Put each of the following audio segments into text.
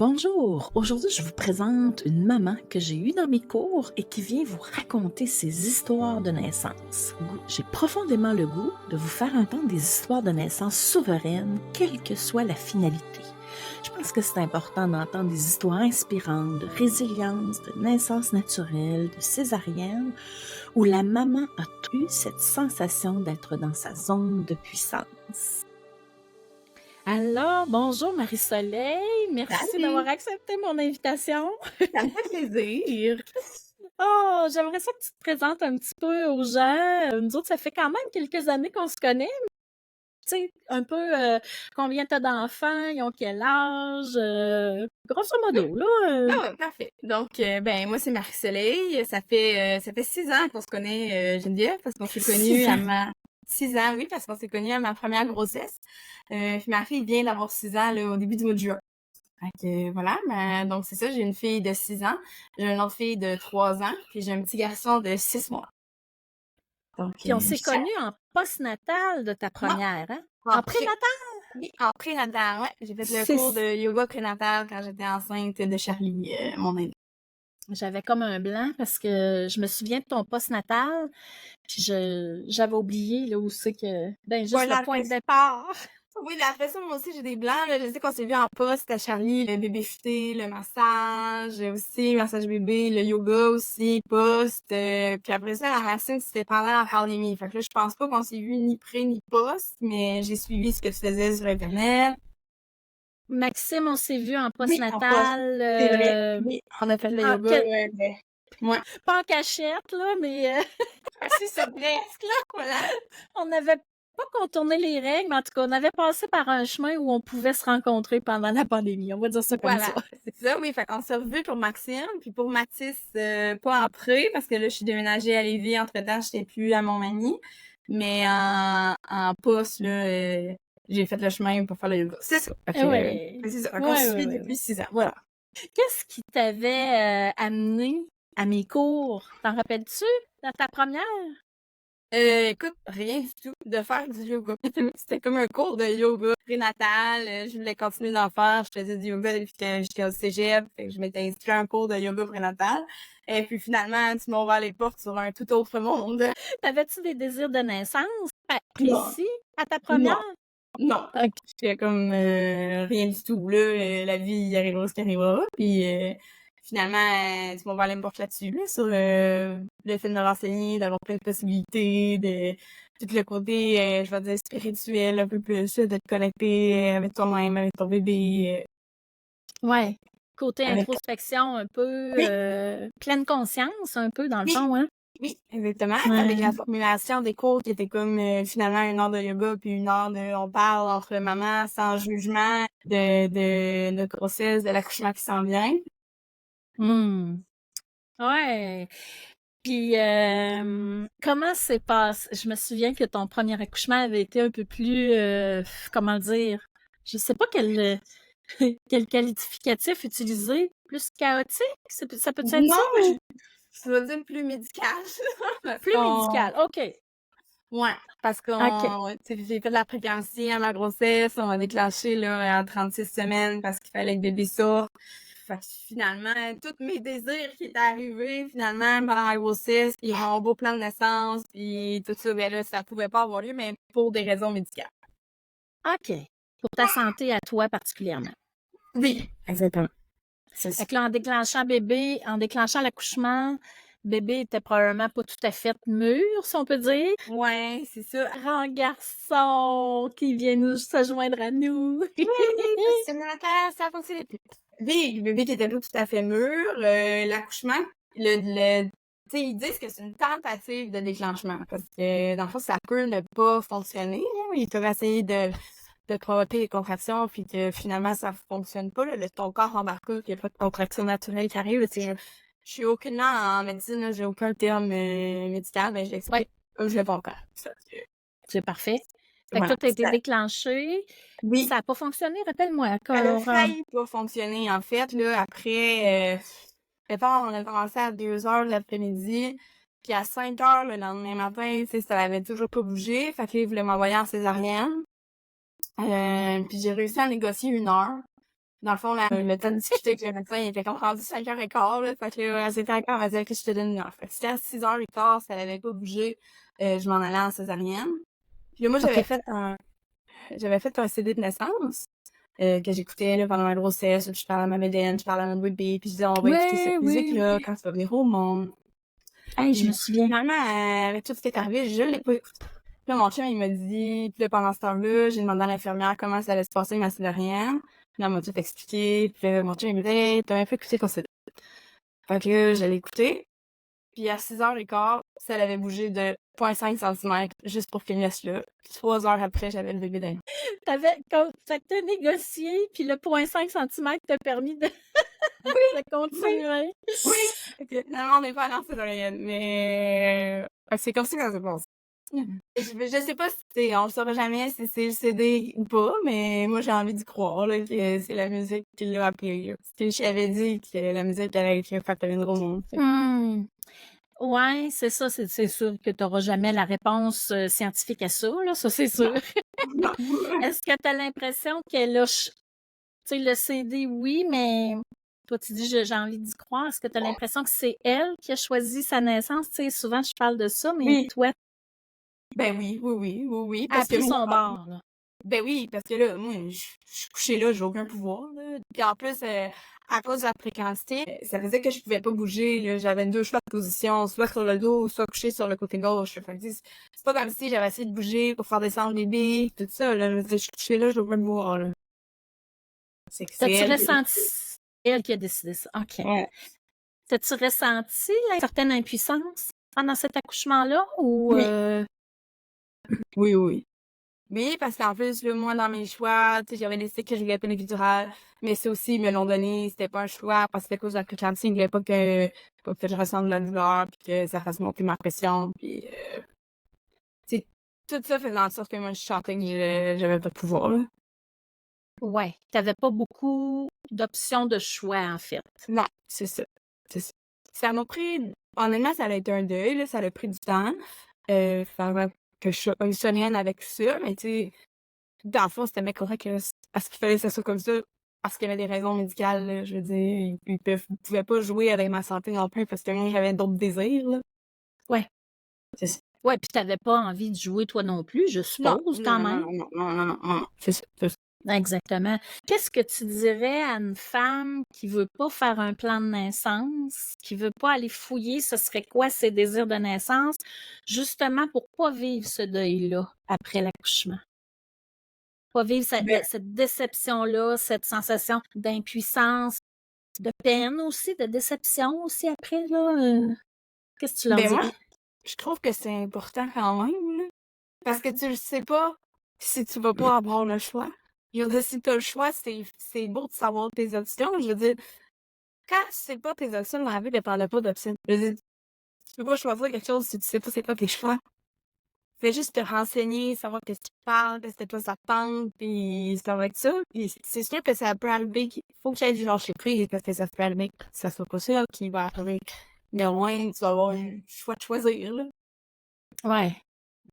Bonjour, aujourd'hui je vous présente une maman que j'ai eue dans mes cours et qui vient vous raconter ses histoires de naissance. J'ai profondément le goût de vous faire entendre des histoires de naissance souveraines, quelle que soit la finalité. Je pense que c'est important d'entendre des histoires inspirantes de résilience, de naissance naturelle, de césarienne, où la maman a eu cette sensation d'être dans sa zone de puissance. Alors, bonjour Marie-Soleil, merci Salut, d'avoir accepté mon invitation. ça me fait plaisir. Oh, j'aimerais ça que tu te présentes un petit peu aux gens. Nous autres, ça fait quand même quelques années qu'on se connaît. Tu sais, un peu combien t'as d'enfants, ils ont quel âge, grosso Oui, modo, là. ah ouais, parfait. Donc, ben moi c'est Marie-Soleil. Ça fait 6 ans qu'on se connaît, Geneviève, parce qu'on s'est connus 6 à ans. ma 6 ans, oui, parce qu'on s'est connus à ma première grossesse. Puis ma fille vient d'avoir 6 ans là, au début du mois de juin. Fait que voilà, donc c'est ça, j'ai une fille de 6 ans, j'ai une autre fille de 3 ans, puis j'ai un petit garçon de 6 mois. Donc, Puis on s'est connus en postnatal de ta non, première, hein? En après. prénatal? Oui, en prénatal, ouais. J'ai fait le cours C'est de yoga prénatal quand j'étais enceinte de Charlie, mon aîné. J'avais comme un blanc parce que je me souviens de ton postnatal, puis j'avais oublié là où c'est que ben juste le Voilà, point après de ça. départ. Oui, après ça, moi aussi, j'ai des blancs, là. Je sais qu'on s'est vu en poste à Charlie, le bébé futé, le massage aussi, massage bébé, le yoga aussi, poste. Puis après ça, la racine, c'était pendant la pandémie. Fait que là, je pense pas qu'on s'est vu ni pré ni poste, mais j'ai suivi ce que tu faisais sur Internet. Maxime, on s'est vu en Oui, en poste. postnatal, C'est vrai. Oui, on a fait le en- yoga, que- ouais. pas en cachette, là, mais C'est ça, presque, là, voilà. on n'avait pas contourné les règles, mais en tout cas, on avait passé par un chemin où on pouvait se rencontrer pendant la pandémie. On va dire ça comme ça. Voilà, c'est ça, oui. Fait qu'on s'est revus pour Maxime, puis pour Mathis, pas en pré, parce que là, je suis déménagée à Lévis. Entre-temps, j'étais plus à Montmagny. Mais en poste, là, j'ai fait le chemin pour faire le yoga. C'est ça. Fait que, Ouais, c'est ça. Fait qu'on se ouais, ouais, suit ouais, depuis ouais. 6 ans. Voilà. Qu'est-ce qui t'avait amené à mes cours? T'en rappelles-tu dans ta première? Écoute, rien du tout de faire du yoga. C'était comme un cours de yoga prénatal. Je voulais continuer d'en faire. Je faisais du yoga depuis que j'étais au cégep. Fait que je m'étais inscrite à un cours de yoga prénatal. Et puis finalement, tu m'as ouvert les portes sur un tout autre monde. T'avais-tu des désirs de naissance Non, précis à ta première? non, non. Ok. J'étais comme rien du tout. Là, la vie, il arrivera ce qui arrivera. Puis finalement, tu m'as ouvert les portes là-dessus, là, sur le fait de me renseigner, d'avoir plein de possibilités, de tout le côté, je vais dire, spirituel un peu plus, de te connecter avec toi-même, avec ton bébé, Ouais. Côté avec... introspection un peu, Oui, pleine conscience un peu dans le oui, fond, hein? oui, exactement. Avec la Ouais. formulation des cours qui était comme finalement 1 heure de yoga puis 1 heure de on parle entre mamans sans jugement de grossesse, de l'accouchement qui s'en vient. Hmm. Ouais. Puis, comment c'est passé? Je me souviens que ton premier accouchement avait été un peu plus, comment dire? Je sais pas quel, quel qualificatif utiliser. Plus chaotique? Ça peut être Non, ça? Ou je veux dire plus médical. Parce plus qu'on médical? OK. ouais, parce OK. qu'on tu sais, j'ai fait de la préclampsie à ma grossesse, on m'a déclenché là à 36 semaines parce qu'il fallait que le bébé sorte. Fait que finalement, tous mes désirs qui étaient arrivés, finalement, pendant la grossesse, puis mon beau plan de naissance, puis tout ça, ben là, ça pouvait pas avoir lieu, mais pour des raisons médicales. OK. Pour ta santé à toi particulièrement. Oui, exactement. C'est ça. Fait que là, en déclenchant l'accouchement, bébé était probablement pas tout à fait mûr, si on peut dire. Ouais, c'est ça. Grand garçon qui vient nous se joindre à nous. Oui, ça a fonctionné. Oui, le bébé qui était pas tout à fait mûr, l'accouchement, tu sais, ils disent que c'est une tentative de déclenchement parce que, dans le fond, ça peut ne pas fonctionner, là. Ils peuvent essayer de provoquer des contractions puis que finalement, ça fonctionne pas, là. Ton corps embarque pas, qu'il y a pas de contraction naturelle qui arrive, tu sais. Je suis aucunement en médecine, là, j'ai aucun terme, médical, mais je Ouais, l'explique comme je l'ai pas encore. Ça, c'est parfait. Fait que voilà. toi, t'as été déclenché. Oui. Ça a pas fonctionné, rappelle-moi Elle a encore. failli pas fonctionner, en fait, là, après, départ, on a commencé à 2 heures de l'après-midi, puis à 5 heures le lendemain matin, tu sais, ça avait toujours pas bougé, fait qu'il voulait m'envoyer en césarienne. Puis j'ai réussi à négocier 1 heure. dans le fond, le temps de discuter avec le médecin, il était comme rendu 5h15, là. Fait que, elle s'était encore, elle disait que je te donne une heure. Fait que c'était à 6h15, ça n'avait pas bougé, je m'en allais en césarienne. Puis là, moi, OK. j'avais fait un CD de naissance, que j'écoutais, là, pendant ma grossesse. Je parlais à ma bédaine, je parlais à mon bébé, puis je disais, on va écouter cette musique-là quand tu vas venir au monde. Hey, je me Puis souviens. finalement, avec tout ce qui est arrivé, je l'ai pas écouté. Puis là, mon chum, il m'a dit, puis là, pendant ce temps-là, j'ai demandé à l'infirmière comment ça allait se passer, ma césarienne. Puis là, elle m'a tout expliqué. Puis là, mon chum, il me dit, hey, t'as un peu écouté ton CD. Fait que là, je l'ai écouté. Puis à 6h15, ça avait bougé de 0,5 cm juste pour qu'il me laisse là. Puis 3 heures après, j'avais le bébé dans Fait que t'as négocié, puis le 0,5 cm t'a permis de, Oui, de continuer. oui. Fait que finalement, on n'est pas allé en césarienne, mais c'est comme ça que ça se passe. Je sais pas si on le saura jamais si c'est le CD ou pas, mais moi j'ai envie d'y croire là, que c'est la musique qui l'a appelé. Je t'avais dit que la musique allait faire une gros monde. Ouais, c'est ça, c'est sûr que tu n'auras jamais la réponse scientifique à ça, là, ça c'est sûr. Non. Est-ce que tu as l'impression qu'elle a, tu sais, le CD, oui, mais toi tu dis j'ai envie d'y croire. Est-ce que tu as l'impression que c'est elle qui a choisi sa naissance? Tu sais, souvent je parle de ça, mais Oui. toi, Ben oui, elle a parce que pris moi, son bord, là. ben oui, parce que là, moi, je suis couchée là, j'ai aucun pouvoir, là. Puis en plus, à cause de la précocité, ça faisait que je pouvais pas bouger, là. J'avais deux choix de position, soit sur le dos, soit couché sur le côté gauche. Fait que, c'est pas comme si j'avais essayé de bouger pour faire descendre le bébé, tout ça, là. Je suis couchée là, j'ai aucun pouvoir, là. C'est T'as-tu elle. ressenti, elle qui a décidé ça? OK. Ouais. T'as-tu ressenti une certaine impuissance pendant cet accouchement-là ou Oui. Oui. Oui, parce qu'en plus, là, moi, dans mes choix, tu sais, j'avais décidé que je voulais pas l'épidurale, mais ça aussi, ils me l'ont donné, c'était pas un choix, parce que à cause de la préclampsie, ils voulaient pas que je ressente de la douleur, puis que ça fasse monter ma pression, puis tu sais, tout ça faisait en sorte que moi, je sentais que j'avais pas de pouvoir, là. ouais, t'avais pas beaucoup d'options de choix en fait. Non, c'est ça. C'est ça. Ça m'a pris, honnêtement, ça a été un deuil, là, ça a pris du temps, avant que je sois sereine avec ça, mais tu sais, dans le fond, c'était bien correct parce qu'il fallait que ça soit comme ça, parce qu'il y avait des raisons médicales, là, je veux dire, ils pouvaient pas jouer avec ma santé non plus parce que moi, j'avais d'autres désirs, là. Ouais. C'est ça. Ouais, puis t'avais pas envie de jouer toi non plus, je Non, suppose, quand non, même. non, non, non, non, non, non, c'est ça, c'est ça. Exactement. Qu'est-ce que tu dirais à une femme qui veut pas faire un plan de naissance, qui veut pas aller fouiller, ce serait quoi ses désirs de naissance, justement pour pas vivre ce deuil-là après l'accouchement? Pas vivre Ben, cette déception-là, cette sensation d'impuissance, de peine aussi, de déception aussi après, là. Qu'est-ce que tu leur moi, dirais? je trouve que c'est important quand même, là, parce que tu le sais pas si tu vas pas avoir le choix. Je veux dire, si t'as le choix, c'est beau de savoir tes options. Je veux dire, quand tu sais pas tes options dans la vie, dépend pas d'options. Je veux dire, tu peux pas choisir quelque chose si tu sais pas c'est quoi tes choix. Fais juste te renseigner, savoir qu'est-ce que tu parles, qu'est-ce que toi ça te tente, puis ça va être ça. Puis c'est sûr que ça peut arriver qu'il faut que tu ailles du lâcher prise parce que ça peut arriver que ça soit pas ça qui va arriver. Mais au moins, tu vas avoir un choix de choisir, là. Ouais.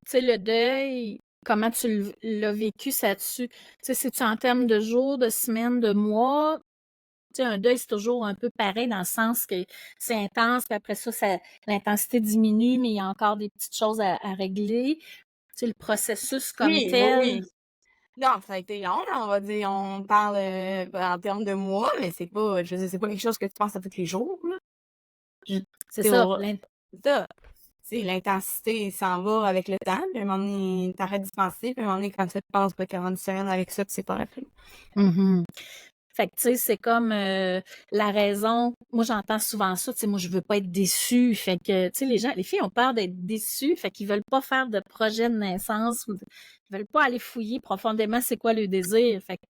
Tu sais, le deuil, comment tu l'as vécu, ça tu sais, c'est-tu en termes de jours, de semaines, de mois? Tu sais, un deuil, c'est toujours un peu pareil dans le sens que c'est intense, puis après ça, l'intensité diminue, mais il y a encore des petites choses à régler. Tu sais, le processus comme Oui, oui, tel, oui. Non, ça a été long, là, on va dire, on parle en termes de mois, mais c'est pas, je veux dire, c'est pas quelque chose que tu penses à tous les jours, là. Je- c'est c'est ça. ça. C'est l'intensité s'en va avec le temps, puis à un moment donné, t'arrêtes d'y penser, puis à un moment donné, quand tu te penses pas 40 secondes avec ça, puis c'est pas la fin. Mhm. Fait que, tu sais, c'est comme la raison. Moi, j'entends souvent ça. Tu sais, moi, je veux pas être déçue. Fait que, tu sais, les filles ont peur d'être déçues. Fait qu'ils veulent pas faire de projet de naissance ou ils veulent pas aller fouiller profondément c'est quoi le désir. Fait que,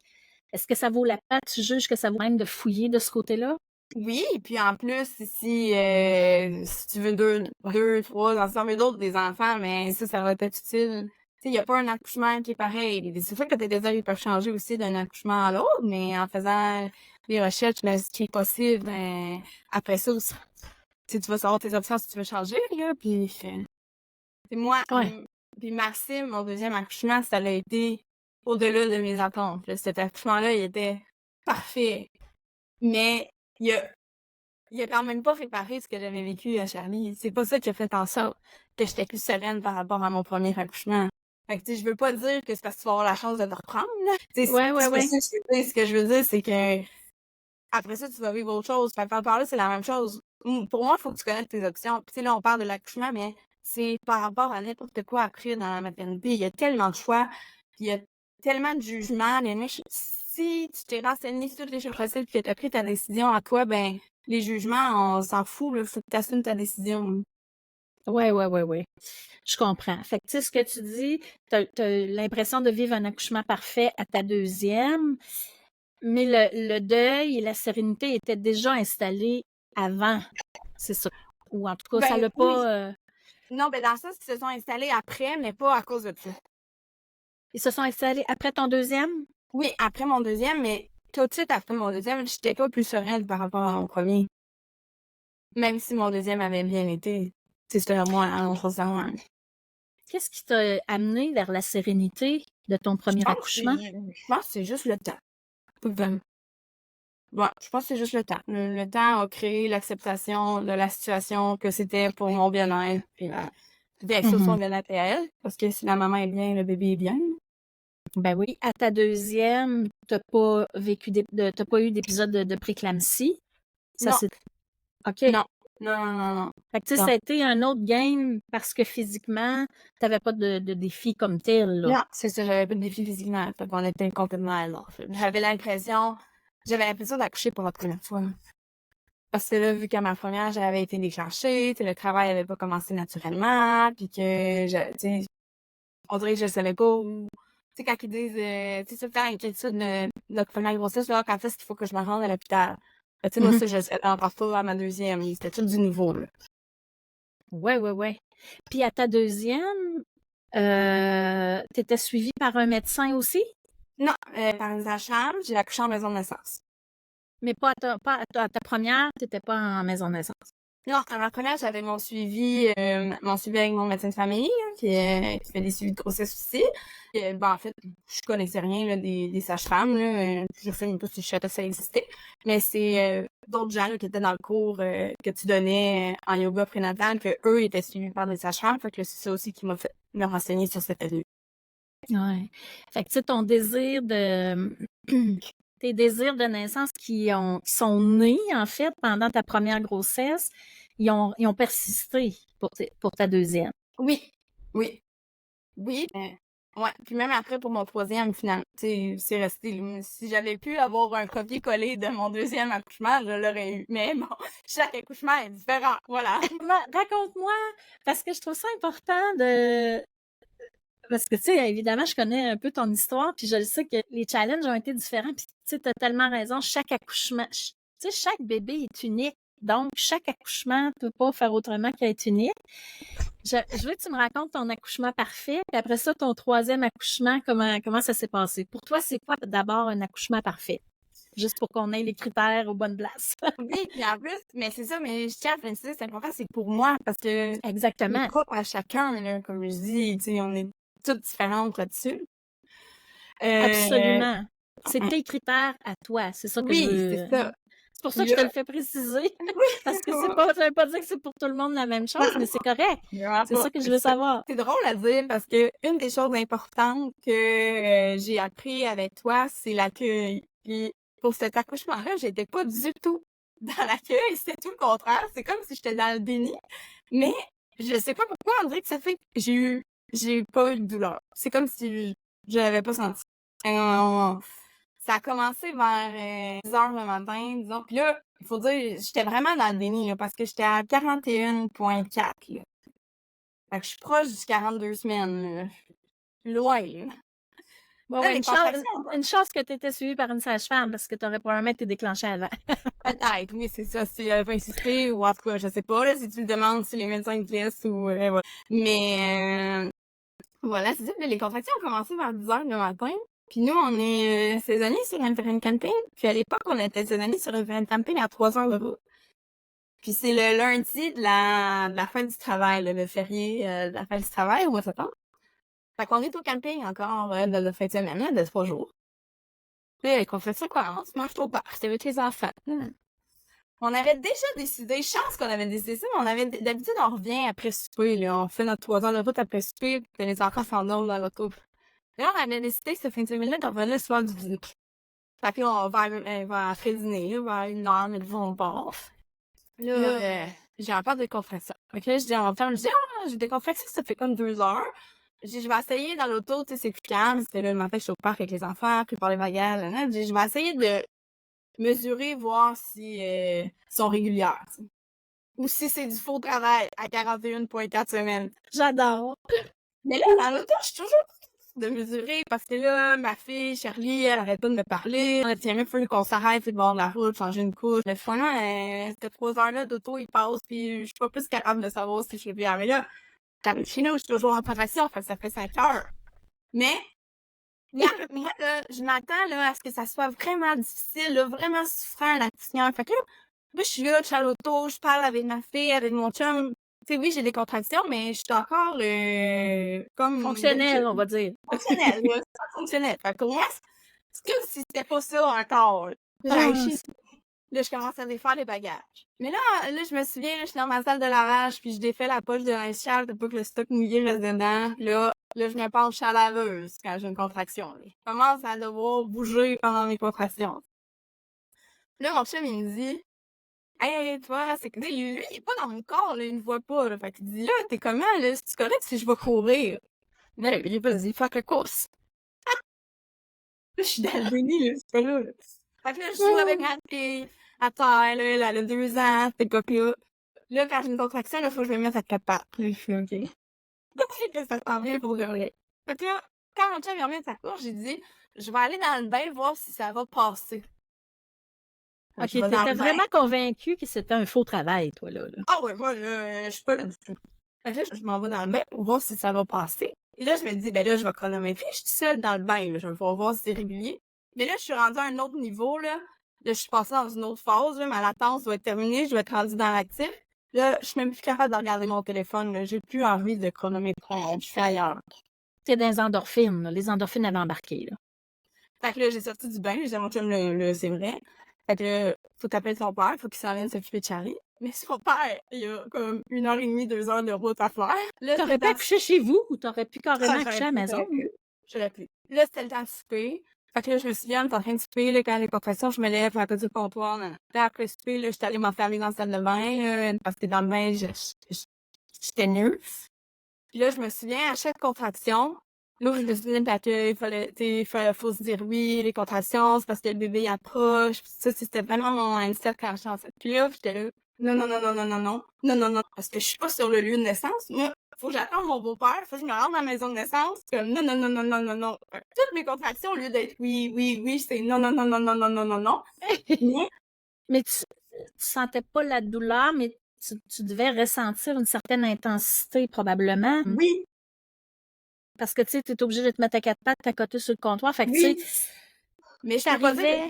est-ce que ça vaut la peine? Tu juges que ça vaut même de fouiller de ce côté-là? Oui, puis en plus, si tu veux deux, trois enfants, mais d'autres des enfants, mais ça va être utile. Tu sais, il n'y a pas un accouchement qui est pareil. C'est sûr que tes désirs, ils peuvent changer aussi d'un accouchement à l'autre, mais en faisant des recherches, ben, ce qui est possible, ben, après ça, aussi, tu sais, tu vas savoir tes options si tu veux changer, là, puis moi, Ouais. puis Maxime, mon deuxième accouchement, ça a été au-delà de mes attentes, là. Cet accouchement-là, il était parfait. Mais il a quand même pas réparé ce que j'avais vécu à Charlie. C'est pas ça qui a fait en sorte que j'étais plus sereine par rapport à mon premier accouchement. Fait que, tu sais, je veux pas dire que c'est parce que tu vas avoir la chance de te reprendre, là. Tu sais, Ouais, ouais, c'est pas ouais. ça que je veux dire. Ce que je veux dire, c'est que après ça, tu vas vivre autre chose. Fait que par là, c'est la même chose. Pour moi, il faut que tu connaisses tes options. Puis, tu sais, là, on parle de l'accouchement, mais c'est par rapport à n'importe quoi après dans la maternité. Il y a tellement de choix, puis il y a tellement de jugements. Si tu t'es renseigné sur toutes les choses possibles puis que tu as pris ta décision à toi, ben, les jugements, on s'en fout, là. Faut que tu assumes ta décision. Ouais, ouais, ouais, ouais. Je comprends. Fait que, tu sais, ce que tu dis, t'as l'impression de vivre un accouchement parfait à ta deuxième, mais le deuil et la sérénité étaient déjà installés avant. C'est ça. Ou en tout cas, ça Ben, l'a oui. pas. Non, ben, dans le sens qu'ils se sont installés après, mais pas à cause de ça. Ils se sont installés après ton deuxième? Oui, après mon deuxième, mais tout de suite après mon deuxième, j'étais pas plus sereine par rapport à mon premier. Même si mon deuxième avait bien été. C'était moi, hein, sincèrement. Qu'est-ce qui t'a amené vers la sérénité de ton premier accouchement? Je pense que c'est juste le temps. Vraiment. Ouais, je pense que c'est juste le temps. Le temps a créé l'acceptation de la situation, que c'était pour mon bien-être. Puis, bien sûr, son Mhm. bien-être à elle. Parce que si la maman est bien, le bébé est bien. Ben oui. À ta deuxième, t'as pas vécu t'as pas eu d'épisode de préclampsie. Ça Non, c'est. OK. non, non, non, non, non. Fait que, tu sais, Non, ça a été un autre game parce que physiquement, t'avais pas de défi comme tel, là. non, c'est ça, j'avais pas de défi physiquement. Fait qu'on était complètement à l'off. J'avais l'impression d'accoucher pour la première fois. Parce que là, vu que ma première, j'avais été déclenchée, tu sais, le travail avait pas commencé naturellement, puis que, tu sais, on dirait que je savais pas où. Tu sais, quand ils disent, tu sais, ça faire inquiétude de la première grossesse, là, quand est-ce qu'il faut que je me rende à l'hôpital? Tu sais, moi, Mhm. ça, je savais encore pas à ma deuxième. C'était tout du nouveau, là. Ouais, ouais, ouais. Puis à ta deuxième, t'étais suivie par un médecin aussi, Non, par une sage-femme, j'ai accouché en maison de naissance. mais pas à ta première, t'étais pas en maison de naissance. Non, à ma première, j'avais mon suivi avec mon médecin de famille, hein, qui fait des suivis de grossesse aussi. En fait, je connaissais rien là, des sages-femmes, là. Je sais même pas si je savais que ça existait. Mais c'est d'autres gens là, qui étaient dans le cours que tu donnais en yoga prénatal, que eux étaient suivis par des sages-femmes. Fait que c'est ça aussi qui m'a fait me renseigner sur cette année. Ouais. Fait que, tu sais, tes désirs de naissance qui sont nés, en fait, pendant ta première grossesse, ils ont persisté pour ta deuxième. Oui, oui. Oui, ouais. Puis même après, pour mon troisième, finalement, tu sais, c'est resté. Là. Si j'avais pu avoir un copier-coller de mon deuxième accouchement, je l'aurais eu. Mais bon, chaque accouchement est différent. Voilà. Raconte-moi, parce que je trouve ça important parce que, tu sais, évidemment, je connais un peu ton histoire, puis je le sais que les challenges ont été différents, puis tu sais, t'as tellement raison, chaque accouchement, tu sais, chaque bébé est unique, donc chaque accouchement ne peut pas faire autrement qu'être unique. Je veux que tu me racontes ton accouchement parfait, puis après ça, ton troisième accouchement, comment ça s'est passé? Pour toi, c'est quoi d'abord un accouchement parfait? Juste pour qu'on ait les critères aux bonnes places. Oui, puis en plus, mais c'est ça, mais je tiens à préciser, c'est important, c'est pour moi, parce que c'est Exactement. propre à chacun, là, comme je dis, tu sais, on est toutes différentes là-dessus. Euh, Absolument. C'est tes critères à toi. C'est ça que je oui, c'est veux. ça. C'est pour ça Puis que je te le là, fais préciser. Parce que oui, ça veut pas dire que c'est pour tout le monde la même chose, mais c'est correct. vraiment C'est pas. ça que je veux savoir. C'est drôle à dire parce que une des choses importantes que j'ai appris avec toi, c'est l'accueil. Puis pour cet accouchement-là, j'étais pas du tout dans l'accueil, c'était tout le contraire. C'est comme si j'étais dans le déni. Mais je sais pas pourquoi, on dirait que ça fait que j'ai pas eu de douleur. C'est comme si je l'avais pas senti. Euh, Ça a commencé vers 10 heures le matin, disons. Puis là, il faut dire, j'étais vraiment dans le déni, là, parce que j'étais à 41,4, là. Fait que je suis proche du 42 semaines, là. Loin, là. Bon, Là, ouais, les contractions, une chance que tu étais suivie par une sage-femme parce que tu aurais probablement été déclenchée avant. peut-être, oui, c'est ça. Si elle veut insister, ou en tout cas, je sais pas, là, si tu le demandes, si les médecins te laissent, ou, voilà. Mais, voilà, c'est ça. Là, les contractions ont commencé vers 10 heures le matin. Puis nous, on est saisonniers sur un terrain de camping. Puis à l'époque, on était saisonniers sur un terrain de camping à 3 heures de route. Puis c'est le lundi de la fin du travail, là, le férié de la fin du travail, au mois de septembre. Fait qu'on est au camping encore de la fin de semaine, là, de 3 jours. Là, les contractions commencent, mange au parc, c'est avec les enfants. On avait déjà décidé, chance qu'on avait décidé ça, mais on avait d'habitude, on revient après souper, là. On fait notre 3 heures de route après souper, puis que les enfants s'endorment dans l'auto. Là, on avait décidé, ce fin de semaine-là, qu'on venait le soir du dîner. Fait que là, on va après le dîner, vers 1 heure, mais devant on part. Là, j'ai encore des contractions. Fait que là, je dis à mon père, j'ai des contractions, ça fait comme 2 heures. Je vais essayer dans l'auto, tu sais, c'est plus calme. C'était là, le matin, je suis au parc avec les enfants, puis par les bagages, là. Je vais essayer de mesurer, voir si sont régulières, t'sais. Ou si c'est du faux travail à 41,4 semaines. J'adore. Mais là, dans l'auto, je suis toujours de mesurer parce que là, ma fille, Charlie, elle arrête pas de me parler. On a tient même fallu qu'on s'arrête, c'est bord de la route, changer une couche. Mais finalement, ces 3 heures-là d'auto, ils passent, puis je suis pas plus capable de savoir si je suis bien. Mais là, chez nous, je suis toujours en préparation, fait que ça fait 5 heures. Mais là, je m'attends là, à ce que ça soit vraiment difficile, là, vraiment souffrant la poussière. Fait que là, je suis là, je suis à l'auto, je parle avec ma fille, avec mon chum. Tu sais, oui, j'ai des contractions, mais je suis encore comme... Fonctionnel, on va dire. Fonctionnel, là, ça fonctionnel. Fait que moi, c'est comme si c'était pas ça encore. Là, je commence à défaire les bagages. Mais là, je me souviens, là, je suis dans ma salle de lavage, puis je défais la poche de linge sale de pas que le stock mouillé reste dedans. Là, je me penche à la laveuse quand j'ai une contraction. Là. Je commence à devoir bouger pendant mes contractions. Là, mon chum, il me dit, hey, toi, c'est que lui, il est pas dans mon corps, là, il me voit pas. Là. Fait qu'il dit, là, t'es comment, là? C'est correct si je vais courir? Là, il pas dit, fuck le course. Là, je suis dans le déni, là, c'est pas là. Fait que là, je joue avec ma fille à terre, là, elle a 2 ans, c'est copieux. Là, quand j'ai une contraction, il faut que je me mette à 4 pattes. Là, je suis OK. Donc, ça s'en vient pour de vrai. Fait que là, quand mon chum il remet de sa course, j'ai dit, je vais aller dans le bain voir si ça va passer. OK, t'étais vraiment convaincu que c'était un faux travail, toi, là. Ah ouais, moi, là, je suis pas là du tout. Fait que là, je m'en vais dans le bain pour voir si ça va passer. Et là, je me dis, ben là, je vais chronométrer. Je suis seule dans le bain, là. Je vais pouvoir voir si c'est régulier. Mais là, je suis rendue à un autre niveau, là. Là, je suis passée dans une autre phase, là. Ma latence doit être terminée. Je vais être rendue dans l'actif. Là, je suis même plus capable de regarder mon téléphone, là. J'ai plus envie de chronométrer. Je suis ailleurs. T'es dans les endorphines, là. Les endorphines avaient embarqué, là. Fait que là, j'ai sorti du bain. J'ai dit à mon chum, c'est vrai. Fait que là, faut t'appeler son père. Faut qu'il s'en vienne s'occuper de Charlie. Mais son père, il y a comme 1h30, 2 heures de route à faire. Là, t'aurais pu accoucher chez vous ou t'aurais pu carrément accoucher à la maison? J'aurais pu. Là, c'était le temps de souper. Fait que là, je me souviens, j'étais en train de souper, là, quand les contractions, je me lève à côté du comptoir. Là, après souper, là, j'étais allée m'enfermer dans la salle de bain, là, parce que dans le bain, j'étais nerveuse. Puis là, je me souviens, à chaque contraction, là, je me souviens faut se dire oui, les contractions, c'est parce que le bébé approche. Puis ça, c'était vraiment mon mindset quand je suis enceinte. Puis là, j'étais là, non, parce que je suis pas sur le lieu de naissance. Moi, faut que j'attende mon beau-père, faut que je me rende à la maison de naissance. Comme non. Toutes mes contractions, au lieu d'être oui, c'est non. Mais tu sentais pas la douleur, mais tu devais ressentir une certaine intensité, probablement. Oui. Parce que, tu sais, t'es obligé de te mettre à 4 pattes, à côté sur le comptoir. Fait que, Oui. tu sais, Mais je t'arrivais...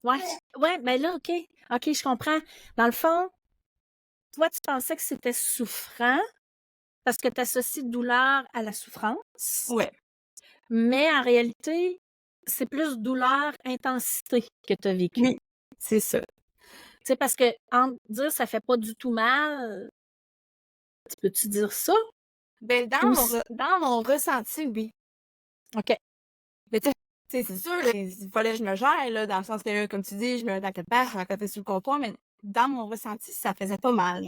Ouais, ben là, OK, je comprends. Dans le fond, toi, tu pensais que c'était souffrant parce que tu associes douleur à la souffrance. Ouais. Mais en réalité, c'est plus douleur, intensité que tu as vécu. Oui, c'est ça. Tu sais, parce que dire ça fait pas du tout mal, peux-tu dire ça? Ben, dans mon ressenti, oui. OK. Mais tu sais, c'est sûr, là, il fallait que je me gère, là, dans le sens que, là, comme tu dis, je me mets à 4 pattes, je suis à côté sur le comptoir, mais dans mon ressenti, ça faisait pas mal.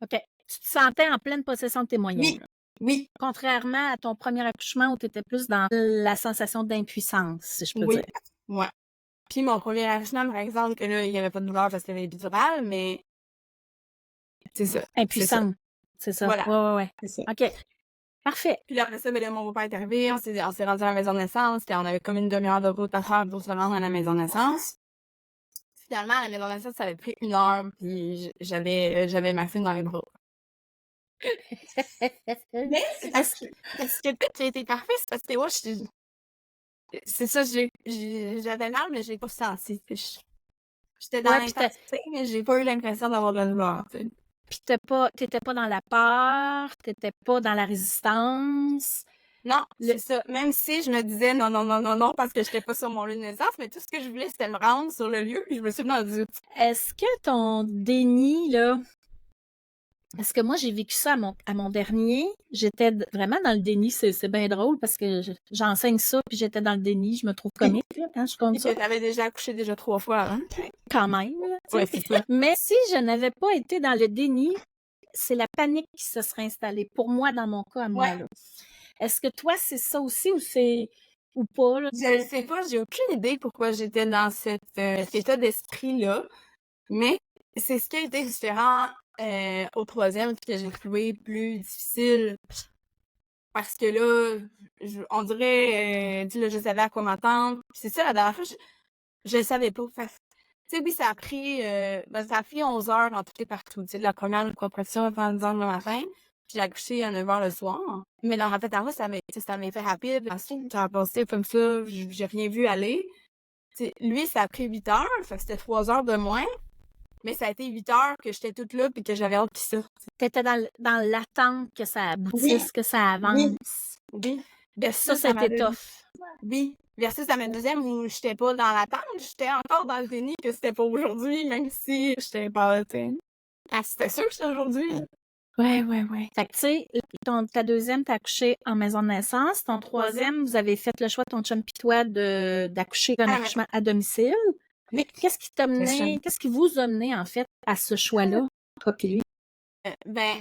OK. Tu te sentais en pleine possession de tes moyens. Oui. Oui. Contrairement à ton premier accouchement où tu étais plus dans la sensation d'impuissance, si je peux dire. Ouais. Puis mon premier accouchement, par exemple, que là, il n'y avait pas de douleur parce qu'il y avait l'épidural, mais c'est ça. Impuissante. C'est ça. Voilà. Ouais. C'est ça. OK. Parfait. Puis là, après ça, ben là, mon beau-père est arrivé, on s'est rendu à la maison de naissance, puis on avait comme une demi-heure de route à faire pour se rendre à la maison de naissance. Finalement, à la maison de naissance, ça avait pris 1 heure, puis j'avais ma fille dans les bras. Mais c'est parce que tout a été parfait, c'est parce que moi, c'est ça, j'avais mal, mais j'ai pas senti. J'étais dans l'intensité, mais j'ai pas eu l'impression d'avoir de la douleur, tu sais. Puis t'étais pas dans la peur, t'étais pas dans la résistance. Non, Le- c'est ça. Même si je me disais non, non, non, non, non, parce que j'étais pas sur mon lieu de naissance, mais tout ce que je voulais, c'était me rendre sur le lieu, puis je me suis rendue. Est-ce que ton déni, là, parce que moi, j'ai vécu ça à mon dernier. J'étais vraiment dans le déni. C'est bien drôle parce que j'enseigne ça, puis j'étais dans le déni. Je me trouve comique, là, quand je compte Et ça. que t'avais déjà accouché 3 fois avant. Quand même, là, tu sais. Ouais, c'est ça. Mais si je n'avais pas été dans le déni, c'est la panique qui se serait installée. Pour moi, dans mon cas, à moi, Ouais. là. Est-ce que toi, c'est ça aussi ou pas, là? Je ne sais pas, j'ai aucune idée pourquoi j'étais dans cet état d'esprit-là, mais c'est ce qui a été différent au troisième, que j'ai trouvé plus difficile. Parce que là, on dirait, tu sais, là, je savais à quoi m'attendre. Puis c'est ça, la dernière fois, je le savais pas. Fait que, tu sais, oui, ça a pris 11 heures en tout et partout. Tu sais, de la première compression à 10 heures le matin, puis j'ai accouché à 9 heures le soir. Mais dans la fait, ça m'a fait rapide. Ensuite, ça a passé comme ça, j'ai rien vu aller. Tu sais, lui, ça a pris 8 heures, fait que c'était 3 heures de moins. Mais ça a été 8 heures que j'étais toute là puis que j'avais hâte qu'il sorte. T'étais dans l'attente que ça Oui, aboutisse, que ça avance. oui, oui. Ça, Versus à ma c'était deuxième. tough. Oui. Versus à ma deuxième où j'étais pas dans l'attente, j'étais encore dans le déni que c'était pas aujourd'hui, même si j'étais pas, tu sais. Ah, c'était sûr que c'était aujourd'hui. Ouais. Fait que, tu sais, ta deuxième, t'as accouché en maison de naissance. Ton troisième, vous avez fait le choix, ton chum pis toi, d'accoucher un Ah, accouchement à domicile. mais Qu'est-ce qui vous a mené, en fait, à ce choix-là, toi pis lui? ben,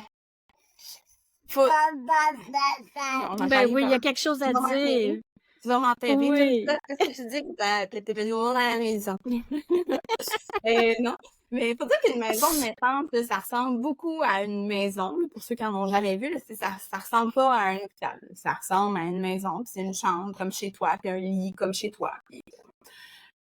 faut. On a Ben failli oui, il y a faire. quelque chose à Tu vas m'enterrer. dire. Tu vas m'enterrer. Oui. Qu'est-ce que tu dis que t'étais venu voir à la maison? Non. Mais il faut dire qu'une maison de naissance, là, ça ressemble beaucoup à une maison. Là, pour ceux qui en ont jamais vu, là, ça ressemble pas à un hôpital. Ça ressemble à une maison, puis c'est une chambre comme chez toi, puis un lit comme chez toi.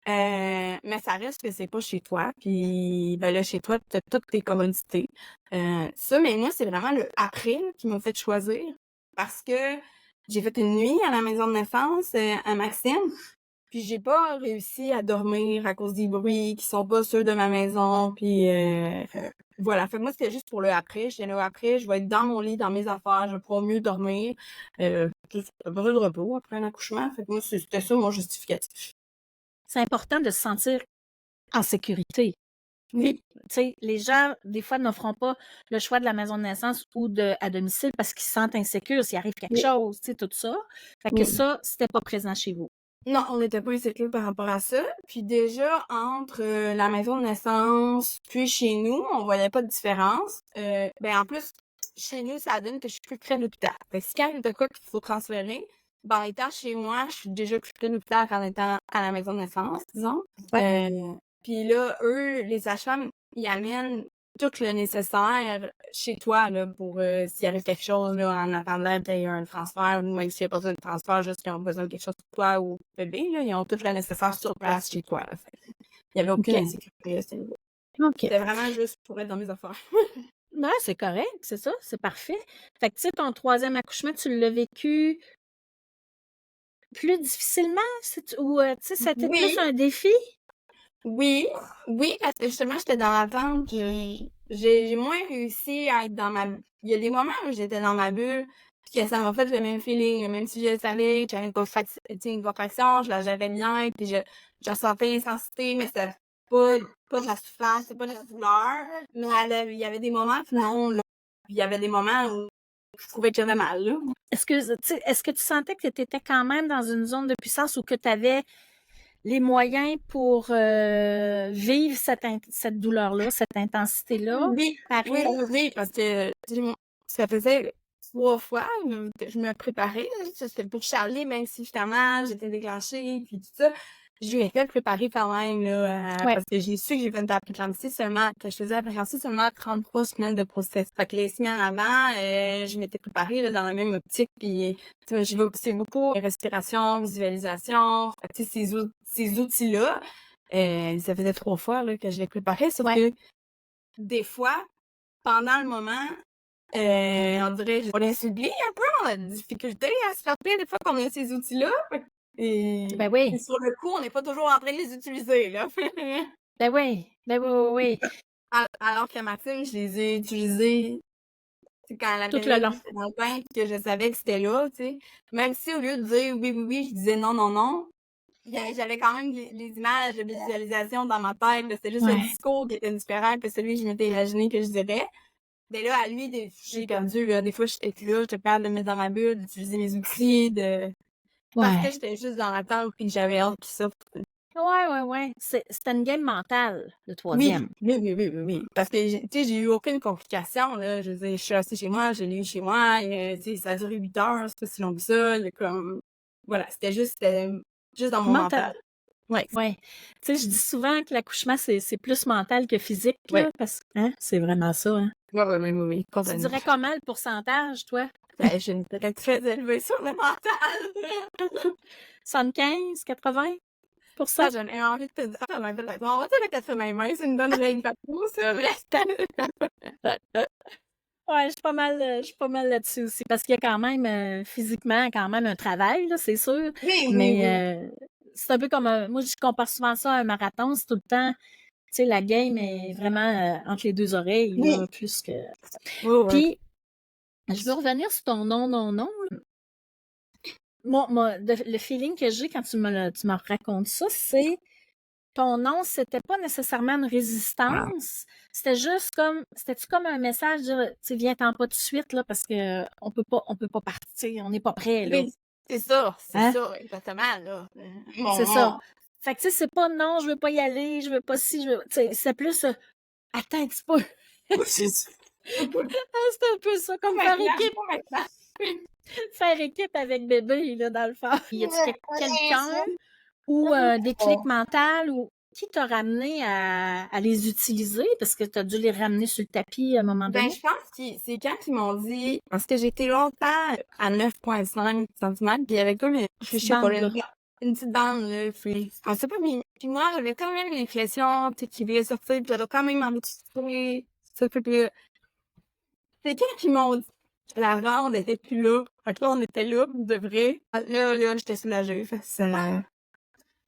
Mais ça reste que c'est pas chez toi. Puis ben là, chez toi, t'as toutes tes commodités. Ça, mais moi, c'est vraiment le après là, qui m'a fait choisir. Parce que j'ai fait une nuit à la maison de naissance à Maxime. Puis j'ai pas réussi à dormir à cause des bruits qui sont pas ceux de ma maison. Puis voilà. Fait que moi, c'était juste pour le après. J'étais là après, je vais être dans mon lit, dans mes affaires, je vais pouvoir mieux dormir. J'ai besoin de repos après un accouchement. Fait que moi, c'était ça mon justificatif. C'est important de se sentir en sécurité. Oui. Tu sais, les gens, des fois, ne feront pas le choix de la maison de naissance ou à domicile parce qu'ils se sentent insécures s'il arrive quelque Oui. chose, tu sais, tout ça. Fait que ça, c'était pas présent chez vous. Non, on n'était pas insécure par rapport à ça. Puis déjà, entre la maison de naissance puis chez nous, on voyait pas de différence. Ben en plus, chez nous, ça donne que je suis plus près de l'hôpital. Fait que si quand il y a de quoi qu'il faut transférer, ben en étant chez moi, je suis déjà plus près de l'hôpital qu'en étant à la maison de naissance, disons. Puis là, eux, les sages-femmes, ils amènent tout le nécessaire chez toi là, pour s'il arrive quelque chose là, en attendant qu'il y ait un transfert, ou même s'il n'y a pas besoin de transfert, juste qu'ils ont besoin de quelque chose pour toi ou bébé, là, ils ont tout le nécessaire sur place chez toi. Là. Il n'y avait aucune insécurité à ce niveau. C'était vraiment juste pour être dans mes affaires. Ouais, c'est correct, c'est ça, c'est parfait. Fait que, tu sais, ton troisième accouchement, tu l'as vécu plus difficilement? Ou, tu sais, c'était plus un défi? Oui, parce que justement, j'étais dans l'attente. J'ai moins réussi à être dans ma... Il y a des moments où j'étais dans ma bulle, puis que ça m'a fait le même feeling, même si je savais que j'avais une contraction, je la j'avais bien, puis je ressentais l'intensité, mais c'était pas de la souffrance, c'est pas de la douleur. Mais il y avait des moments, non, là, il y avait des moments où je trouvais que j'avais mal, là. Est-ce que tu sentais que tu étais quand même dans une zone de puissance où que tu avais les moyens pour vivre cette douleur-là, cette intensité-là? Oui, parce que ça faisait 3 fois que je me préparais. C'était pour Charlie, même si justement j'étais déclenchée, puis tout ça. Je lui ai fait préparer quand même, là, parce que j'ai su que j'ai fait une préclampsie seulement, que je faisais la préclampsie seulement 33 semaines de process. Fait que les semaines avant, je m'étais préparée là, dans la même optique, puis je vais aussi beaucoup respiration, visualisation. Fait que, tu sais, ces outils-là, ça faisait 3 fois là, que je les préparais, sauf que des fois, pendant le moment, on dirait on laisse oublier un peu, on a des difficultés à se rappeler des fois qu'on a ces outils-là. Et Ben oui. sur le coup, on n'est pas toujours en train de les utiliser, là. Ben oui. Alors que Maxime, je les ai utilisés C'est quand la Tout le période long. était dans le bain puis que je savais que c'était là, tu sais. Même si au lieu de dire oui, oui, oui, je disais non, non, non, j'avais quand même les images de visualisation dans ma tête. C'était juste le Ouais. discours qui était différent que celui que je m'étais imaginé que je dirais. Mais là, à lui, j'ai perdu. Là. Des fois, j'étais plus là, j'étais capable de me mettre dans ma bulle, d'utiliser mes outils, parce que Ouais. j'étais juste dans l'attente puis que j'avais hâte qu'il sorte. Ouais. C'était une game mentale, le Oui, troisième. oui. Parce que, tu sais, j'ai eu aucune complication, là. Je veux dire, je suis restée chez moi, je l'ai eu chez moi, et, tu sais, ça a duré 8 heures, c'est pas si long que ça. Comme, voilà, c'était juste dans mon Mental. mental. Ouais. Ouais. Tu sais, je dis souvent que l'accouchement, c'est plus mental que physique, Ouais. là, parce que hein, c'est vraiment ça. Hein. Oui. Tu Complètement. dirais comment le pourcentage, toi? Ben, j'ai une peut-être très élevée sur le mental. 75, 80 Ça, j'en ai envie de te dire. On va dire le 80-20, c'est une bonne règle partout, ça. Ouais, je suis pas mal là-dessus aussi, parce qu'il y a quand même, physiquement, quand même un travail, là, c'est sûr. Mais c'est un peu comme moi, je compare souvent ça à un marathon, c'est tout le temps, tu sais, la game est vraiment entre les deux oreilles, Oui. là, plus que. Ouais. Puis, je veux revenir sur ton non, non, non. Là. Moi, le feeling que j'ai quand tu me racontes ça, c'est ton non, c'était pas nécessairement une résistance. C'était juste comme, c'était-tu comme un message de dire, tu sais, viens-t'en pas tout de suite, là, parce que on peut pas partir, on n'est pas prêt, là. Oui, c'est ça, Hein? exactement, là. C'est ça. Bon. Fait que, tu sais, c'est pas non, je veux pas y aller, je veux pas ci, tu sais, c'est plus, attends un petit peu. C'est ça. C'est un peu ça, comme Pas maintenant. faire équipe avec bébé, là, dans le fond. Y a-tu quelqu'un ou Oh. un déclic mental ou qui t'a ramené à les utiliser parce que tu as dû les ramener sur le tapis à un moment Ben, donné? je pense que c'est quand ils m'ont dit, parce que j'ai été longtemps à 9,5 cm, puis il y avait comme, je sais pas, Bande, là. une petite bande, là, puis, on sait pas, puis moi, j'avais quand même l'impression, tu sais, qu'il voulait sortir, puis j'avais quand même envie de sortir, ça fait que, c'est quand ils m'ont dit, la ronde était plus là, fait que là, on était là, de vrai. Là, j'étais soulagée, fait que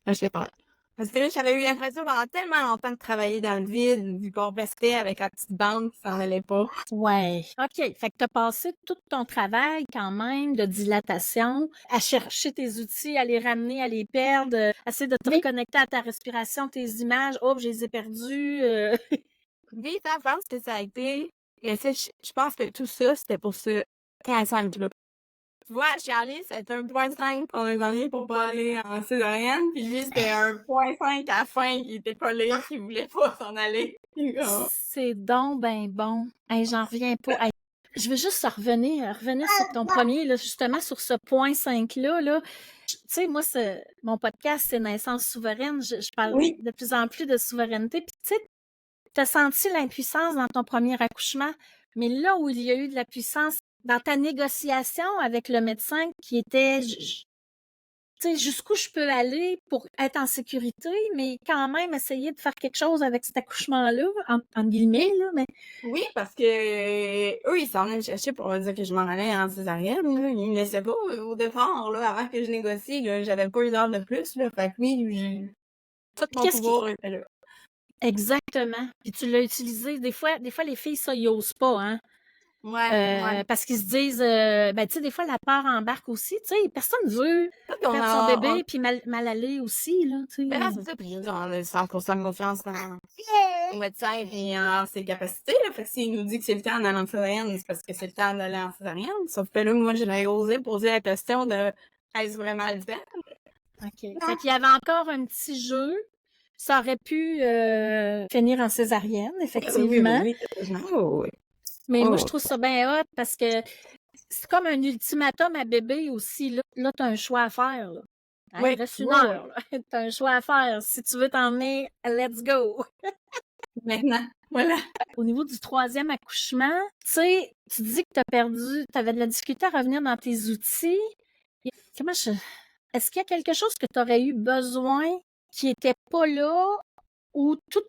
je sais pas. Parce que là, j'avais eu l'impression pendant tellement longtemps de travailler dans le vide, vu qu'on restait avec la petite bande qui s'en allait pas. Ouais. OK. Fait que tu as passé tout ton travail quand même de dilatation à chercher tes outils, à les ramener, à les perdre, essayer de te Oui. reconnecter à ta respiration, tes images. Oh, je les ai perdues. Oui, ça, je pense que ça a été. Et ça, je pense que tout ça, c'était pour ce 15 là. Tu vois, chez Alice, c'était 1,5 pour les années pour pas aller en césarienne. Puis lui, c'était 1,5 à la fin qui était collé, qui voulait pas s'en aller. C'est donc ben bon. Hey, j'en reviens pas. Hey, je veux juste revenir sur ton premier, là, justement sur ce point 5-là. Là. Tu sais, moi, mon podcast, c'est Naissance souveraine. Je parle Oui. de plus en plus de souveraineté. Puis, tu sais, tu as senti l'impuissance dans ton premier accouchement, mais là où il y a eu de la puissance, dans ta négociation avec le médecin qui était, tu sais, jusqu'où je peux aller pour être en sécurité, mais quand même essayer de faire quelque chose avec cet accouchement-là, en guillemets, là, mais... Oui, parce que eux, ils s'en allaient me chercher pour me dire que je m'en allais en césarienne. Là. Ils me laissaient pas au départ, là, avant que je négocie. Là, j'avais pas une heure de plus. Là, fait que oui, tout mon Qu'est-ce qui... pouvoir était là. Exactement. Puis tu l'as utilisé. Des fois, les filles, ça, ils osent pas, hein. Ouais. Parce qu'ils se disent, ben, tu sais, des fois, la peur embarque aussi. Tu sais, personne veut On perdre son a, bébé puis mal aller aussi, là, tu ben là, sais. c'est ça. Puis on a 100% confiance dans le médecin et en ses capacités. Là. Fait que s'il nous dit que c'est le temps d'aller en césarienne, c'est parce que c'est le temps d'aller en césarienne. Sauf que là, moi, j'avais osé poser la question de est-ce vraiment le temps? OK. Fait qu'il y avait encore un petit jeu. Ça aurait pu finir en césarienne, effectivement. Oui. Oui. Mais moi, je Oh. trouve ça bien hot parce que c'est comme un ultimatum à bébé aussi. Là tu as un choix à faire. Là. Hein, Oui. il reste une heure. Tu as un choix à faire. Si tu veux t'emmener, let's go. Maintenant, voilà. Au niveau du troisième accouchement, tu sais, tu dis que tu avais de la difficulté à revenir dans tes outils. Est-ce qu'il y a quelque chose que tu aurais eu besoin qui n'était pas là ou tout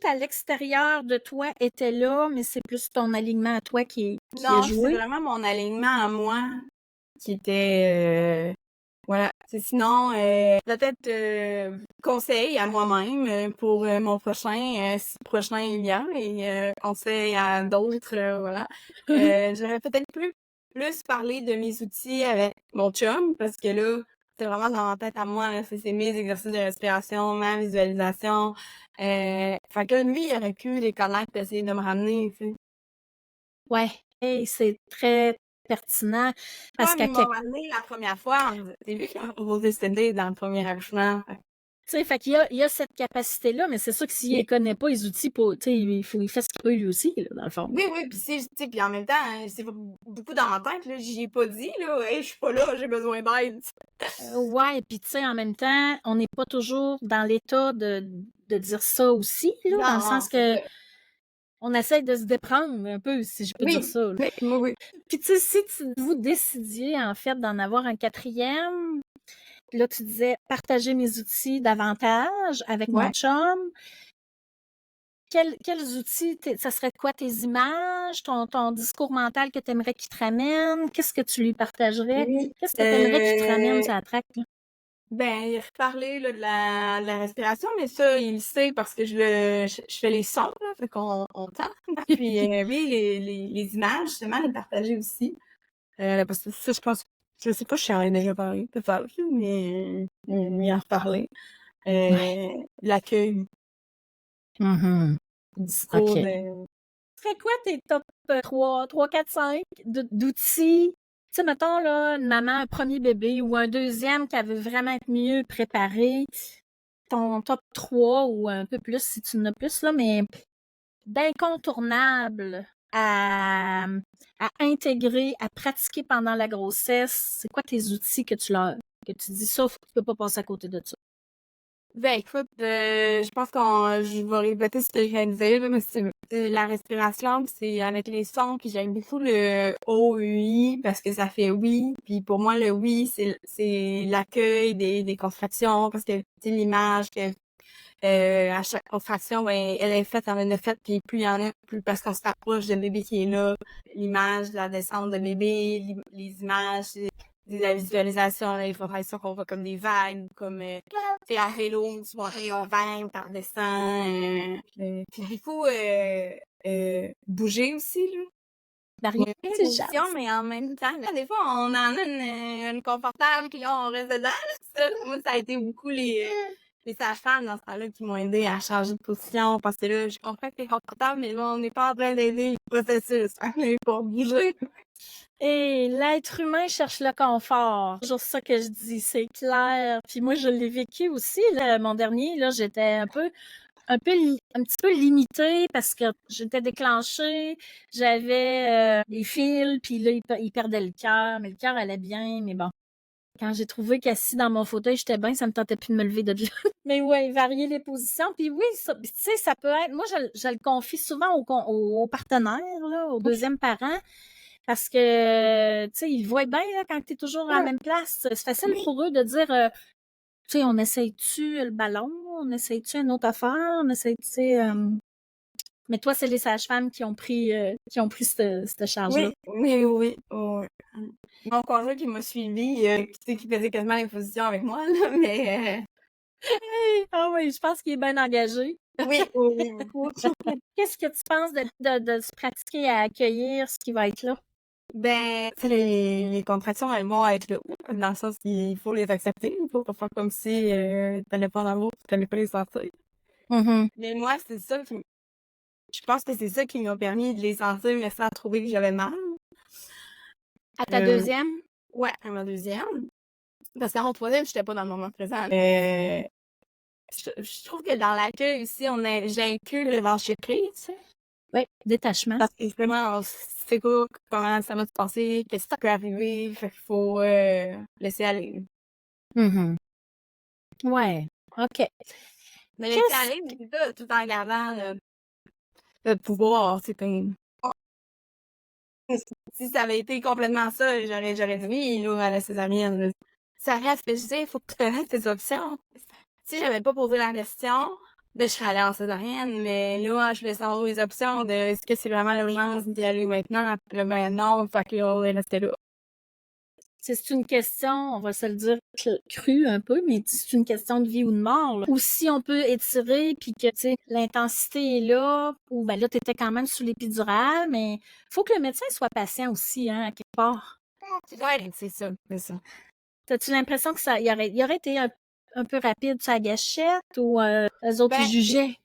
à l'extérieur de toi était là, mais c'est plus ton alignement à toi qui a Non, c'est joué? vraiment mon alignement à moi qui était Voilà. Sinon, peut-être conseil à moi-même pour mon prochain, si prochain il y a, et conseil à d'autres, voilà. J'aurais peut-être plus parlé de mes outils avec mon chum, parce que là, c'est vraiment dans ma tête à moi, là, c'est mes exercices de respiration, ma visualisation. Fait que lui, il aurait pu les connaître et essayer de me ramener, tu sais. Ouais, et c'est très pertinent parce Comme qu'à il m'a quelque ramené la première fois, c'est lui qui m'a proposé cette idée dans le premier accouchement. tu sais, fait qu'il y a cette capacité-là, mais c'est sûr que s'il ne connaît pas les outils pour, tu sais, il fait ce qu'il peut lui aussi, là, dans le fond. Oui, oui, puis tu sais, puis en même temps, c'est beaucoup dans ma tête, là, j'y ai pas dit, là, hey, je suis pas là, j'ai besoin d'aide. Ouais, puis tu sais, en même temps, on n'est pas toujours dans l'état de dire ça aussi, là, dans le Non, sens c'est que ça. on essaie de se déprendre un peu, si je peux dire Oui, ça, là. oui, oui, oui. Puis tu sais, si vous décidiez, en fait, d'en avoir un quatrième, puis là, tu disais partager mes outils davantage avec mon Ouais. chum, quels outils, ça serait quoi tes images, ton discours mental que tu aimerais qu'il te ramène? Qu'est-ce que tu lui partagerais? Oui. Qu'est-ce que tu aimerais qu'il te ramène sur la traque, là? Ben, il reparlait là, de la respiration, mais ça, il le sait parce que je fais les sons, là, fait qu'on tend. Puis oui, les images, justement, les partager aussi. Parce que ça, je pense, je sais pas, je en ai déjà parlé, peut-être, mais il en reparler. Ouais. L'accueil, Mhm. le discours OK. de... Serait quoi tes top 3, 4, 5 d'outils? Tu sais, mettons, là, une maman, un premier bébé ou un deuxième qui veut vraiment être mieux préparé. Ton top 3 ou un peu plus si tu en as plus, là, mais d'incontournable à intégrer, à pratiquer pendant la grossesse, c'est quoi tes outils que tu dis ça, tu peux pas passer à côté de ça? Ben, écoute, je pense je vais répéter ce que je viens de dire, là, mais c'est la respiration, puis c'est avec les sons, puis j'aime beaucoup le OUI parce que ça fait oui, puis pour moi, le oui, c'est l'accueil des contractions, parce que, tu sais, l'image que, à chaque contraction, ben, elle est faite, elle en a fait, puis plus il y en a, plus parce qu'on se rapproche de bébé qui est là, l'image de la descente de bébé, les images, de la visualisation, là, il faudrait ça qu'on voit comme des vagues, comme, tu sais, à vélo, une soirée, on va, on descend, puis beaucoup, bouger aussi, là. Varier Ouais, de une petites position, choses. mais en même temps, là, des fois, on en a une confortable, puis là, on reste dedans, là. Ça, moi, ça a été beaucoup les sages-femmes dans ce temps-là qui m'ont aidé à changer de position, parce que là, je comprends que c'est confortable, mais là, on n'est pas en train d'aider le processus. On est pour bouger. Et l'être humain cherche le confort. C'est toujours ça que je dis, c'est clair. Puis moi, je l'ai vécu aussi, là, mon dernier, là, j'étais un petit peu limitée parce que j'étais déclenchée, j'avais des fils, puis là, il perdait le cœur, mais le cœur allait bien, mais bon. Quand j'ai trouvé qu'assis dans mon fauteuil, j'étais bien, ça me tentait plus de me lever de là. Mais ouais, varier les positions. Puis oui, ça, tu sais, ça peut être. Moi, je le confie souvent aux partenaires, là, aux deuxièmes parents, parce que, tu sais, ils voient bien là, quand tu es toujours à la Ouais. même place. C'est facile Oui. pour eux de dire, tu sais, on essaye-tu le ballon, on essaye-tu une autre affaire, on essaye, tu sais. Mais toi, c'est les sages-femmes qui ont pris cette charge-là. Oui, oui, oui, oui. Mon conjoint qui m'a suivi, tu sais, qui faisait quasiment les positions avec moi, là, mais Ah oui, je pense qu'il est bien engagé. oui, oui, oui, beaucoup. Qu'est-ce que tu penses de se pratiquer à accueillir ce qui va être là? Ben, tu sais, les contractions, elles vont être là, dans le sens qu'il faut les accepter. Il faut pas faire comme si t'allais pas en amour, t'allais pas les sentir. Mhm. Mais moi, je pense que c'est ça qui m'a permis de les sentir, mais sans trouver que j'avais mal. À ta Euh, deuxième? ouais, à ma deuxième. Parce qu'en troisième, j'étais pas dans le moment présent. Je trouve que dans l'accueil aussi, j'inclus le lâcher prise, tu sais. Oui, détachement. Parce que vraiment, on sait pas comment ça va se passer, qu'est-ce que ça peut arriver, fait qu'il faut laisser aller. Mhm. Ouais, OK. Mais laisser Qu'est-ce aller, mais c'est ça, tout en gardant le pouvoir, c'est comme... Si ça avait été complètement ça, j'aurais dit oui, là, à la césarienne. Ça reste que je dis, il faut que tu connaisses tes options. Si j'avais pas posé la question, ben, je serais allée en césarienne, mais là, je voulais savoir les options de est-ce que c'est vraiment l'urgence d'y aller maintenant? Puis là, ben non, fait que là, on est resté là. C'est une question, on va se le dire cru un peu, mais c'est une question de vie ou de mort. Là. Ou si on peut étirer, puis que l'intensité est là, ou ben là, tu étais quand même sous l'épidurale, mais il faut que le médecin soit patient aussi, hein, à quelque part. Ouais, c'est ça, c'est ça. As-tu l'impression que il aurait été un peu rapide sur la gâchette ou eux autres, ils Ben, jugeaient?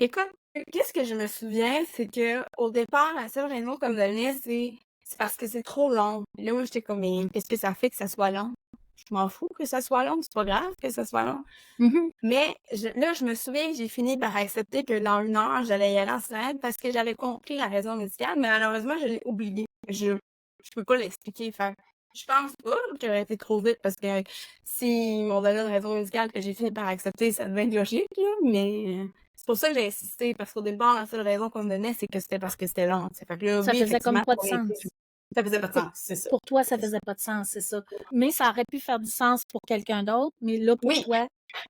écoute, qu'est-ce que je me souviens, c'est que au départ, la seule raison qu'on me donnait, c'est parce que c'est trop long. Là où j'étais comme, mais qu'est-ce que ça fait que ça soit long? Je m'en fous que ça soit long, c'est pas grave que ça soit long. Mhm. Mais là, je me souviens que j'ai fini par accepter que dans 1 heure, j'allais y aller en semaine parce que j'avais compris la raison médicale, mais malheureusement, je l'ai oublié. Je peux pas l'expliquer. Fait je pense pas que j'aurais été trop vite parce que si m'ont donné une raison médicale que j'ai fini par accepter, ça devait être logique, là, mais c'est pour ça que j'ai insisté, parce qu'au départ, la seule raison qu'on me donnait, c'est que c'était parce que c'était long. Fait que là, Ça oui, faisait comme effectivement, pas de sens. ça faisait pas de sens, c'est ça. Pour toi, ça faisait pas de sens, c'est ça. Mais ça aurait pu faire du sens pour quelqu'un d'autre, mais là, pour Oui, toi,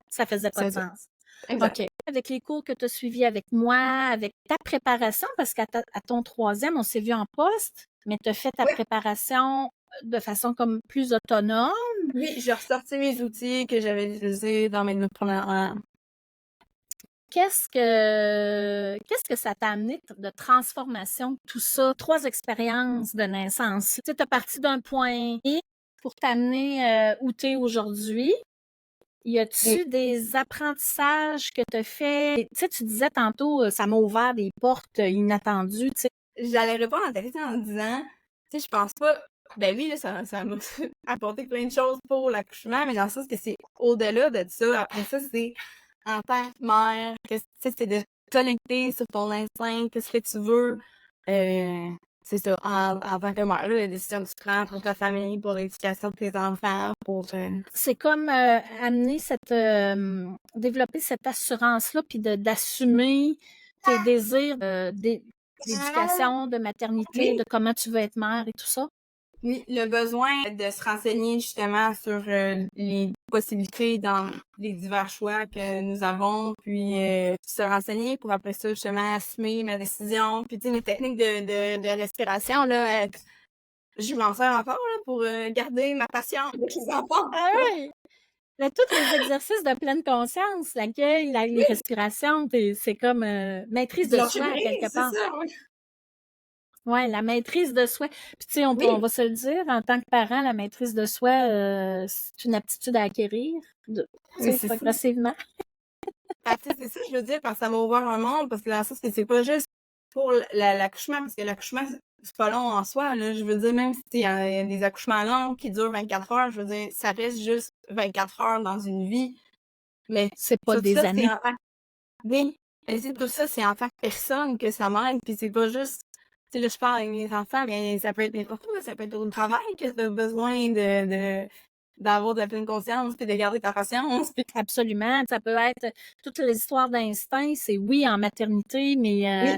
ça faisait pas de c'est ça. sens. Exact. OK. Avec les cours que tu as suivis avec moi, avec ta préparation, parce qu'à ton 3e, on s'est vu en poste, mais tu as fait ta Oui, préparation de façon comme plus autonome. oui, j'ai ressorti mes outils que j'avais utilisés dans mes 9 premières heures. Qu'est-ce que ça t'a amené de transformation, tout ça? 3 expériences de naissance. Tu sais, tu es parti d'un point X pour t'amener où tu es aujourd'hui. Y Et a-tu des apprentissages que tu as fait? Tu sais, tu disais tantôt, ça m'a ouvert des portes inattendues, tu sais. j'allais répondre à ta question en disant, tu sais, je pense pas, ben oui, là, ça m'a apporté plein de choses pour l'accouchement, mais dans le sens que c'est au-delà de ça. Après ça, c'est en tant que mère, que, tu sais, c'est de connecter sur ton instinct, qu'est-ce que tu veux. C'est ça, en tant que mère, là, les décisions que tu prends pour ta famille, pour l'éducation de tes enfants, pour... C'est comme développer cette assurance-là, puis d'assumer tes désirs d'éducation, de maternité, Oui, de comment tu veux être mère et tout ça. oui, le besoin de se renseigner justement sur les possibilités dans les divers choix que nous avons, puis se renseigner pour après ça justement assumer ma décision. Puis tu sais, mes techniques de respiration, là, je m'en sers encore là, pour garder ma patience avec les enfants. Ah oui! Là, tous les exercices de pleine conscience, l'accueil, les Oui, respirations, c'est comme maîtrise de lâcher soi, à quelque prise, c'est part. ça, oui. Ouais, la maîtrise de soi. Puis tu sais, on Oui, va se le dire, en tant que parent, la maîtrise de soi, c'est une aptitude à acquérir, tu oui, sais, c'est ça. progressivement. Ah, tu sais, c'est ça que je veux dire, parce que ça m'a ouvert un monde, parce que dans le sens que c'est pas juste pour l'accouchement, parce que l'accouchement, c'est pas long en soi, là. Je veux dire, même si il y a des accouchements longs qui durent 24 heures, je veux dire, ça reste juste 24 heures dans une vie. Mais C'est pas tout des ça, c'est années. en tant que, oui, mais c'est tout ça, c'est en tant que personne que ça m'aide, puis c'est pas juste, tu sais, là, je parle avec mes enfants, mais ça peut être n'importe où, ça peut être au travail que t'as besoin d'avoir de la pleine conscience, puis de garder ta patience, puis Absolument. Ça peut être toutes les histoires d'instinct, c'est oui en maternité, mais oui,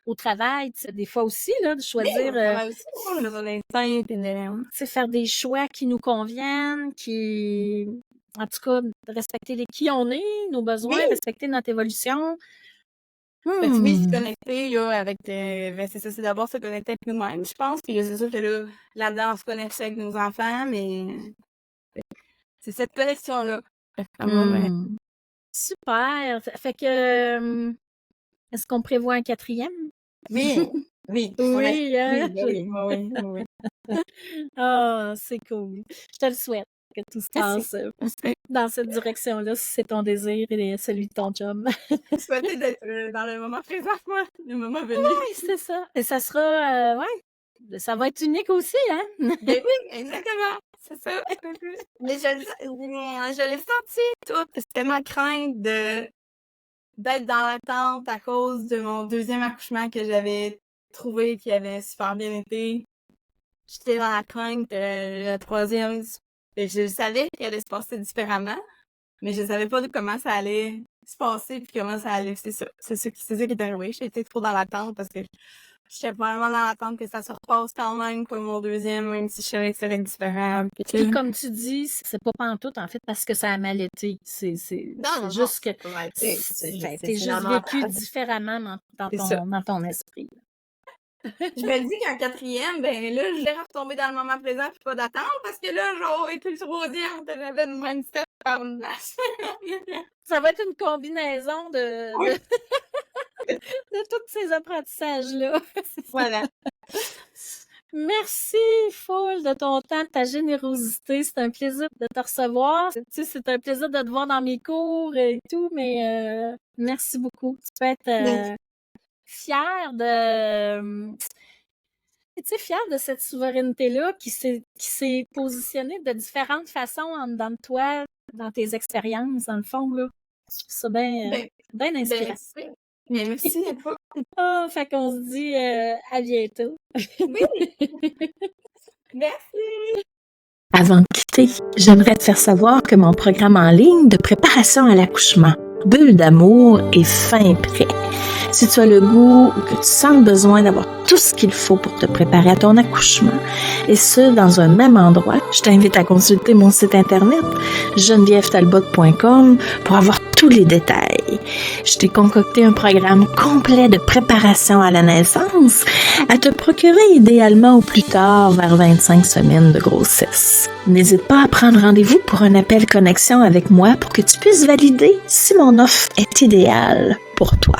au travail, tu sais, des fois aussi, là, de oui, choisir, on travaille aussi, on a besoin d'instinct, puis de... tu sais, faire des choix qui nous conviennent, en tout cas, de respecter qui on est, nos besoins, Oui! respecter notre évolution. Ben, tu oui, se Hmm. connecter, là, avec, ben, c'est ça, c'est d'abord se connecter avec nous-mêmes, je pense. Puis c'est sûr que là-dedans, on se connecte avec nos enfants, mais c'est cette connexion-là. Mais Hmm. Super. Fait que, est-ce qu'on prévoit un 4e? oui, oui, ouais, Oui, hein? oui, ben oui, oui, oui, oui. Ah, c'est cool. Je te le souhaite que tout se Merci. passe Merci. dans cette direction-là, si c'est ton désir et celui de ton chum. Souhaiter d'être dans le moment présent, moi, le moment venu. Oui, c'est ça. Et ça sera, ouais, ça va être unique aussi, hein? Ben oui, exactement, c'est ça. Mais je l'ai senti tout. C'était ma crainte d'être dans l'attente à cause de mon 2e accouchement que j'avais trouvé qui avait super bien été. J'étais dans la crainte de le 3e. Je savais qu'il allait se passer différemment, mais je savais pas comment ça allait se passer puis comment ça allait. C'est ça qui est arrivé. J'étais trop dans l'attente parce que j'étais vraiment dans l'attente que ça se repasse quand même pour mon 2e, même si je savais que ça allait être différent. Puis comme tu dis, c'est pas pantoute, en fait, parce que ça a mal été. Non, C'est non, non, juste que c'est pas mal. ça a été C'est juste normal. vécu différemment C'est ça. dans ton esprit. Je me dis qu'un 4e, ben là, je vais retomber dans le moment présent puis pas d'attendre parce que là, j'aurais été trop bien, j'avais une mindset par une nage. Ça va être une combinaison Oui. de tous ces apprentissages-là. Voilà. Merci, full, de ton temps, de ta générosité. C'est un plaisir de te recevoir. Tu sais, c'est un plaisir de te voir dans mes cours et tout, mais merci beaucoup. Tu peux être fière de... Tu sais, fière de cette souveraineté-là qui s'est positionnée de différentes façons en dedans de toi, dans tes expériences, dans le fond, là. Je trouve ça bien inspirant. Merci. Mais merci à toi. Ah, fait qu'on se dit à bientôt. Oui. Merci. Avant de quitter, j'aimerais te faire savoir que mon programme en ligne de préparation à l'accouchement, Bulle d'amour, est fin prêt. Si tu as le goût ou que tu sens le besoin d'avoir tout ce qu'il faut pour te préparer à ton accouchement, et ce, dans un même endroit, je t'invite à consulter mon site internet genevièvetalbot.com pour avoir tous les détails. Je t'ai concocté un programme complet de préparation à la naissance à te procurer idéalement au plus tard vers 25 semaines de grossesse. N'hésite pas à prendre rendez-vous pour un appel connexion avec moi pour que tu puisses valider si mon offre est idéale pour toi.